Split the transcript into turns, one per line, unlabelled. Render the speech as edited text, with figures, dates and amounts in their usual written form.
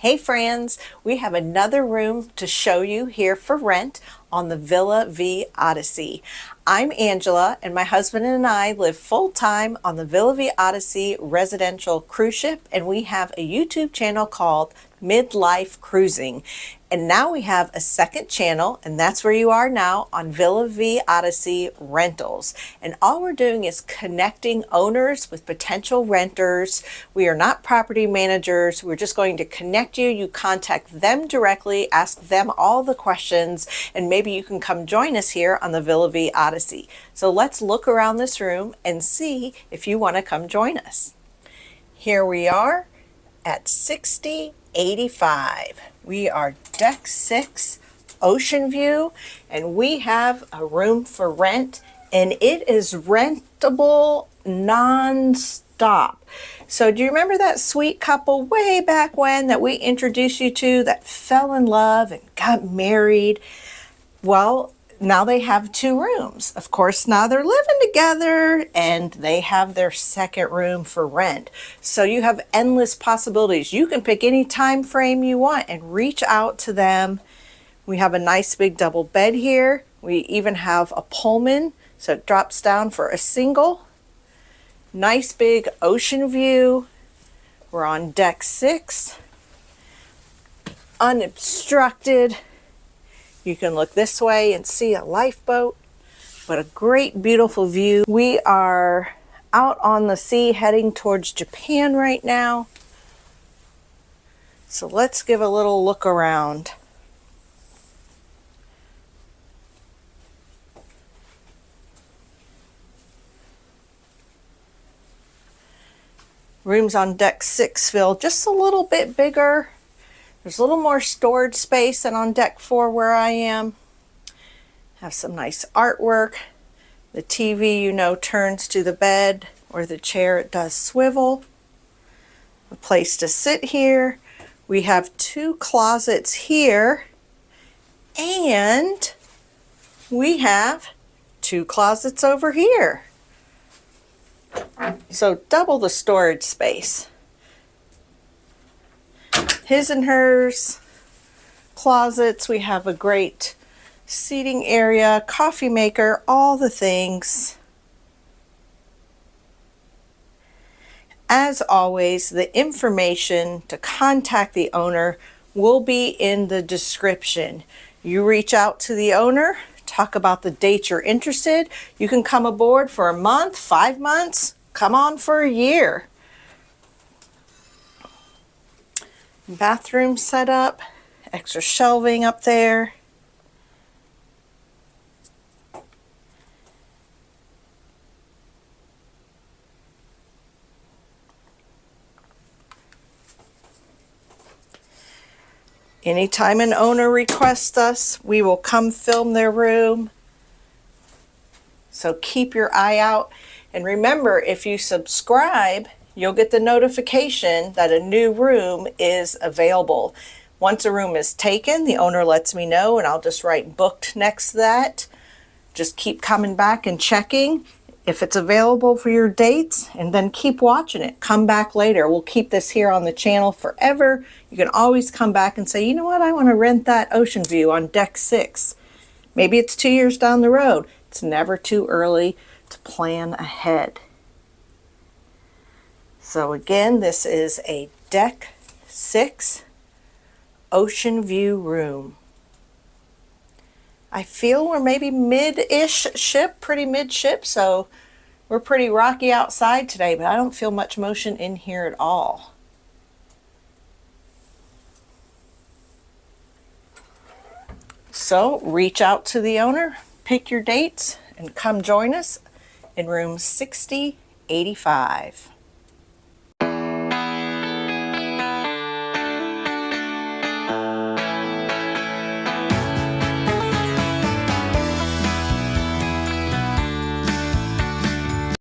Hey friends, we have another room to show you here for rent on the Villa Vie Odyssey. I'm Angela and my husband and I live full-time on the Villa Vie Odyssey Residential cruise ship, and we have a YouTube channel called Midlife Cruising. And now we have a second channel, and that's where you are now on Villa Vie Odyssey Rentals. And all we're doing is connecting owners with potential renters. We are not property managers. We're just going to connect you. You contact them directly, ask them all the questions, and maybe you can come join us here on the Villa Vie Odyssey. So let's look around this room and see if you want to come join us. Here we are at 6085. We are deck 6, Oceanview, and we have a room for rent, and it is rentable non-stop. So do you remember that sweet couple way back when that we introduced you to that fell in love and got married? Well, now they have 2 rooms. Of course, now they're living together and they have their second room for rent. So you have endless possibilities. You can pick any time frame you want and reach out to them. We have a nice big double bed here. We even have a Pullman, so it drops down for a single. Nice big ocean view. We're on deck 6. Unobstructed. You can look this way and see a lifeboat, but a great, beautiful view. We are out on the sea heading towards Japan right now. So let's give a little look around. Rooms on deck 6 feel just a little bit bigger. There's a little more storage space than on deck 4 where I am. Have some nice artwork. The TV, you know, turns to the bed or the chair. It does swivel. A place to sit here. We have 2 closets here, and we have 2 closets over here. So double the storage space. His and hers closets. We have a great seating area, coffee maker, all the things. As always, the information to contact the owner will be in the description. You reach out to the owner, talk about the date you're interested. You can come aboard for a month, 5 months, come on for a year. Bathroom set up, extra shelving up there. Anytime an owner requests us, we will come film their room. So keep your eye out. And remember, if you subscribe, you'll get the notification that a new room is available. Once a room is taken, the owner lets me know, and I'll just write booked next to that. Just keep coming back and checking if it's available for your dates, and then keep watching it. Come back later. We'll keep this here on the channel forever. You can always come back and say, you know what, I want to rent that ocean view on deck 6. Maybe it's 2 years down the road. It's never too early to plan ahead. So again, this is a deck 6 ocean view room. I feel we're maybe mid-ish ship, pretty mid-ship, so we're pretty rocky outside today, but I don't feel much motion in here at all. So reach out to the owner, pick your dates, and come join us in room 6085.